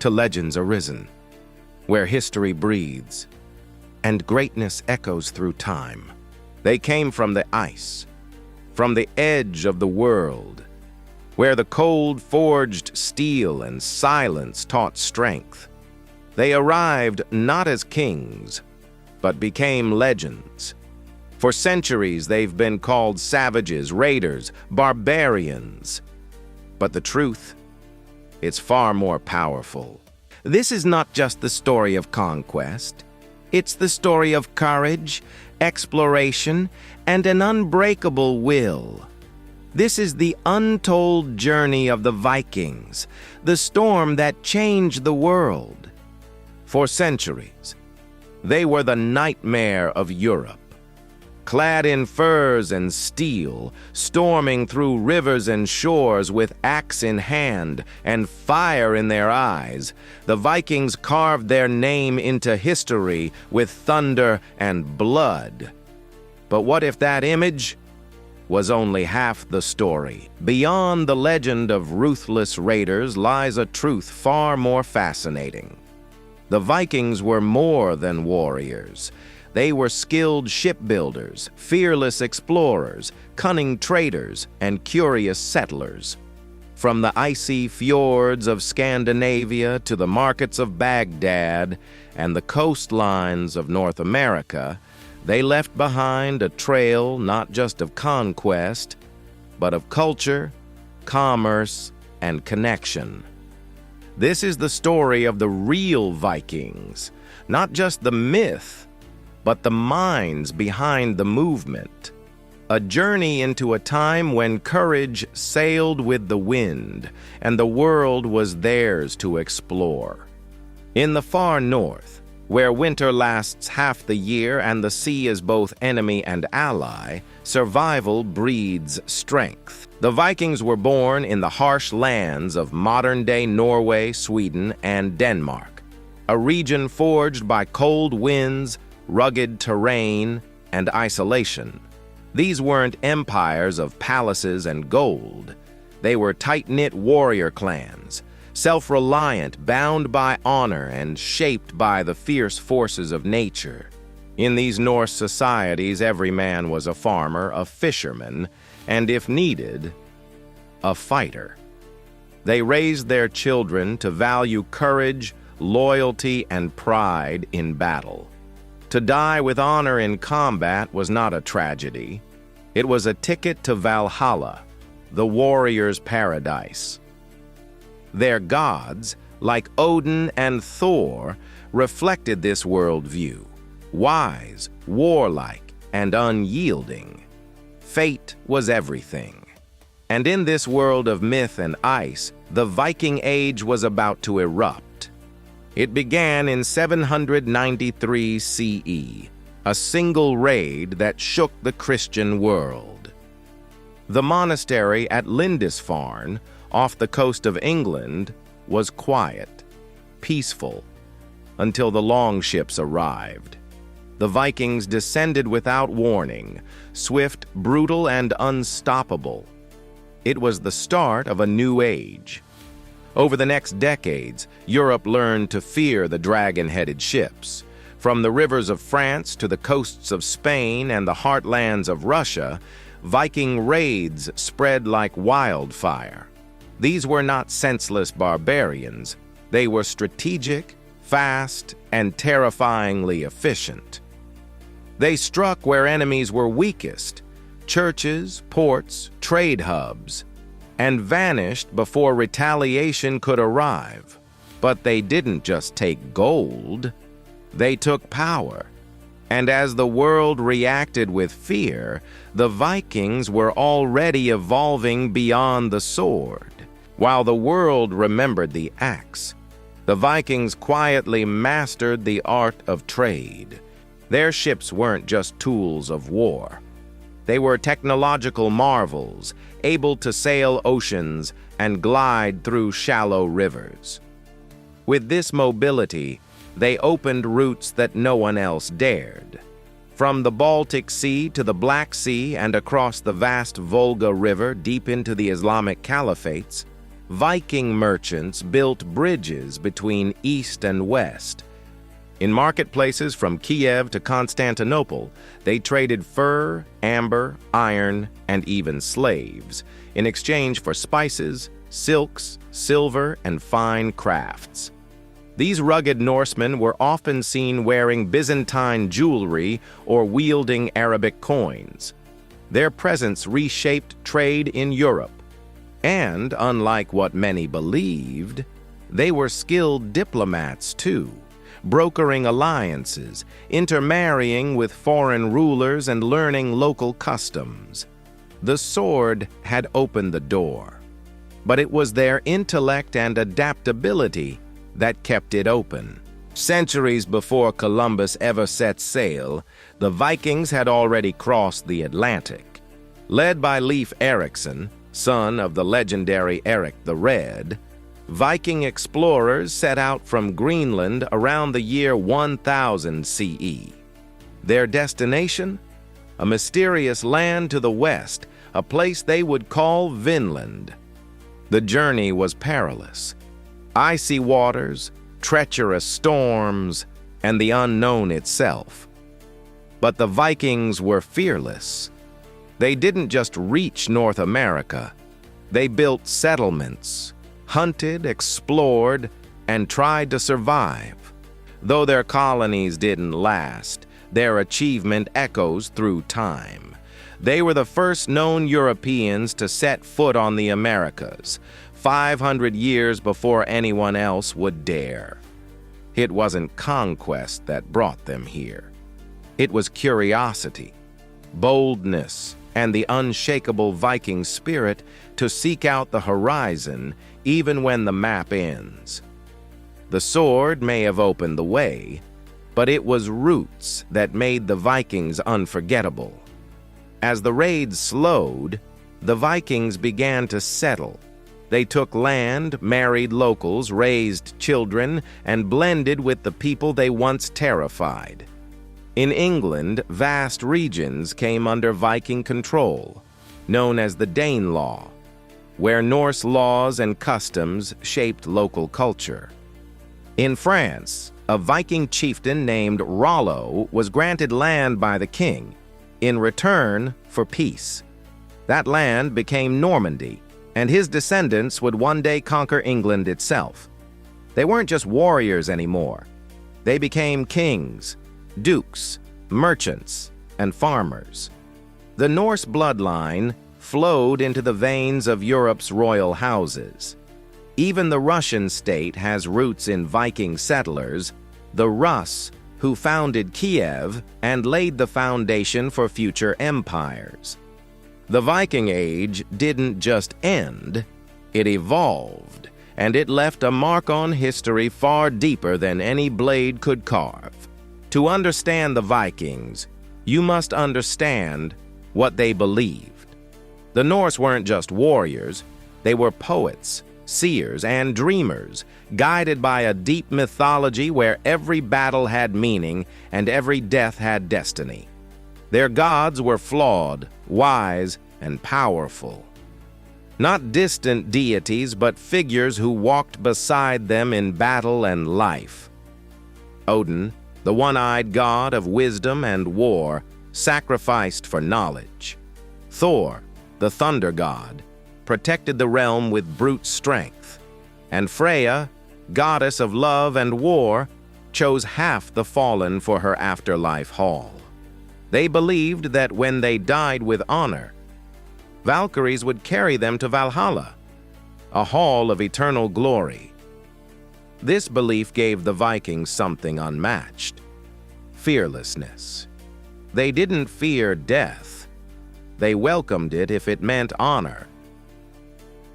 to legends arisen, where history breathes and greatness echoes through time. They came from the ice, from the edge of the world, where the cold forged steel and silence taught strength. They arrived not as kings, but became legends. For centuries, they've been called savages, raiders, barbarians. But the truth, it's far more powerful. This is not just the story of conquest. It's the story of courage, exploration, and an unbreakable will. This is the untold journey of the Vikings, the storm that changed the world. For centuries, they were the nightmare of Europe. Clad in furs and steel, storming through rivers and shores with axe in hand and fire in their eyes, the Vikings carved their name into history with thunder and blood. But what if that image was only half the story? Beyond the legend of ruthless raiders lies a truth far more fascinating. The Vikings were more than warriors. They were skilled shipbuilders, fearless explorers, cunning traders, and curious settlers. From the icy fjords of Scandinavia to the markets of Baghdad and the coastlines of North America, they left behind a trail not just of conquest, but of culture, commerce, and connection. This is the story of the real Vikings, not just the myth, but the minds behind the movement. A journey into a time when courage sailed with the wind and the world was theirs to explore. In the far north, where winter lasts half the year and the sea is both enemy and ally, survival breeds strength. The Vikings were born in the harsh lands of modern-day Norway, Sweden, and Denmark, a region forged by cold winds, rugged terrain, and isolation. These weren't empires of palaces and gold. They were tight-knit warrior clans, self-reliant, bound by honor, and shaped by the fierce forces of nature. In these Norse societies, every man was a farmer, a fisherman, and if needed, a fighter. They raised their children to value courage, loyalty, and pride in battle. To die with honor in combat was not a tragedy. It was a ticket to Valhalla, the warrior's paradise. Their gods, like Odin and Thor, reflected this worldview, wise, warlike, and unyielding. Fate was everything. And in this world of myth and ice, the Viking Age was about to erupt. It began in 793 CE, a single raid that shook the Christian world. The monastery at Lindisfarne, off the coast of England, was quiet, peaceful, until the longships arrived. The Vikings descended without warning, swift, brutal, and unstoppable. It was the start of a new age. Over the next decades, Europe learned to fear the dragon-headed ships. From the rivers of France to the coasts of Spain and the heartlands of Russia, Viking raids spread like wildfire. These were not senseless barbarians. They were strategic, fast, and terrifyingly efficient. They struck where enemies were weakest, churches, ports, trade hubs, and vanished before retaliation could arrive. But they didn't just take gold, they took power. And as the world reacted with fear, the Vikings were already evolving beyond the sword. While the world remembered the axe, the Vikings quietly mastered the art of trade. Their ships weren't just tools of war. They were technological marvels, able to sail oceans and glide through shallow rivers. With this mobility, they opened routes that no one else dared. From the Baltic Sea to the Black Sea and across the vast Volga River deep into the Islamic caliphates, Viking merchants built bridges between east and west. In marketplaces from Kiev to Constantinople, they traded fur, amber, iron, and even slaves in exchange for spices, silks, silver, and fine crafts. These rugged Norsemen were often seen wearing Byzantine jewelry or wielding Arabic coins. Their presence reshaped trade in Europe. And, unlike what many believed, they were skilled diplomats too, brokering alliances, intermarrying with foreign rulers, and learning local customs. The sword had opened the door, but it was their intellect and adaptability that kept it open. Centuries before Columbus ever set sail, the Vikings had already crossed the Atlantic. Led by Leif Erikson, son of the legendary Eric the Red, Viking explorers set out from Greenland around the year 1000 CE. Their destination? A mysterious land to the west, a place they would call Vinland. The journey was perilous. Icy waters, treacherous storms, and the unknown itself. But the Vikings were fearless. They didn't just reach North America. They built settlements, hunted, explored, and tried to survive. Though their colonies didn't last, their achievement echoes through time. They were the first known Europeans to set foot on the Americas, 500 years before anyone else would dare. It wasn't conquest that brought them here. It was curiosity, boldness, and the unshakable Viking spirit to seek out the horizon even when the map ends. The sword may have opened the way, but it was roots that made the Vikings unforgettable. As the raids slowed, the Vikings began to settle. They took land, married locals, raised children, and blended with the people they once terrified. In England, vast regions came under Viking control, known as the Danelaw, where Norse laws and customs shaped local culture. In France, a Viking chieftain named Rollo was granted land by the king in return for peace. That land became Normandy, and his descendants would one day conquer England itself. They weren't just warriors anymore. They became kings, dukes, merchants, and farmers. The Norse bloodline flowed into the veins of Europe's royal houses. Even the Russian state has roots in Viking settlers, the Rus, who founded Kiev and laid the foundation for future empires. The Viking Age didn't just end, it evolved, and it left a mark on history far deeper than any blade could carve. To understand the Vikings, you must understand what they believed. The Norse weren't just warriors, they were poets, seers, and dreamers, guided by a deep mythology where every battle had meaning and every death had destiny. Their gods were flawed, wise, and powerful. Not distant deities, but figures who walked beside them in battle and life. Odin, the one-eyed god of wisdom and war, sacrificed for knowledge. Thor, the thunder god, protected the realm with brute strength. And Freya, goddess of love and war, chose half the fallen for her afterlife hall. They believed that when they died with honor, Valkyries would carry them to Valhalla, a hall of eternal glory. This belief gave the Vikings something unmatched: fearlessness. They didn't fear death. They welcomed it if it meant honor.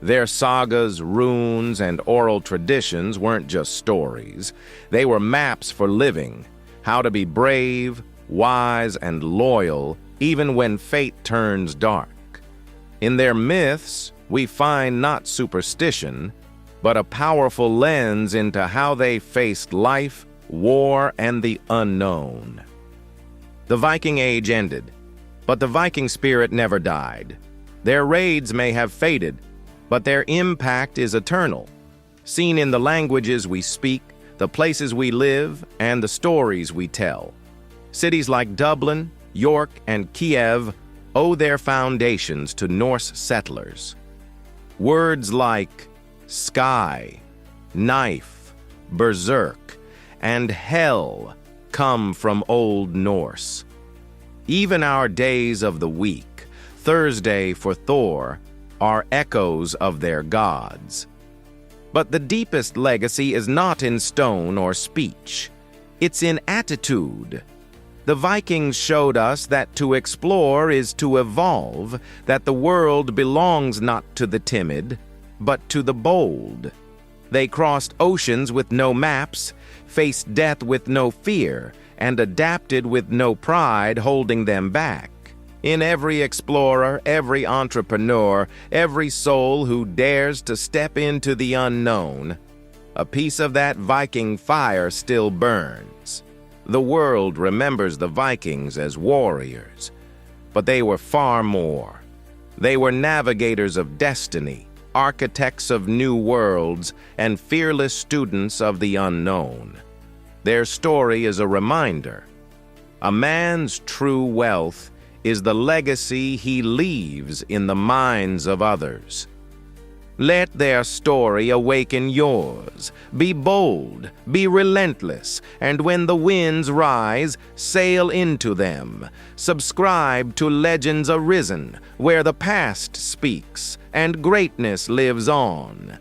Their sagas, runes, and oral traditions weren't just stories. They were maps for living, how to be brave, wise, and loyal, even when fate turns dark. In their myths, we find not superstition, but a powerful lens into how they faced life, war, and the unknown. The Viking Age ended, but the Viking spirit never died. Their raids may have faded, but their impact is eternal, seen in the languages we speak, the places we live, and the stories we tell. Cities like Dublin, York, and Kiev owe their foundations to Norse settlers. Words like sky, knife, berserk, and hell come from Old Norse. Even our days of the week, Thursday for Thor, are echoes of their gods. But the deepest legacy is not in stone or speech. It's in attitude. The Vikings showed us that to explore is to evolve, that the world belongs not to the timid, but to the bold. They crossed oceans with no maps, faced death with no fear, and adapted with no pride holding them back. In every explorer, every entrepreneur, every soul who dares to step into the unknown, a piece of that Viking fire still burns. The world remembers the Vikings as warriors, but they were far more. They were navigators of destiny, architects of new worlds, and fearless students of the unknown. Their story is a reminder. A man's true wealth is the legacy he leaves in the minds of others. Let their story awaken yours. Be bold, be relentless, and when the winds rise, sail into them. Subscribe to Legends Arisen, where the past speaks and greatness lives on.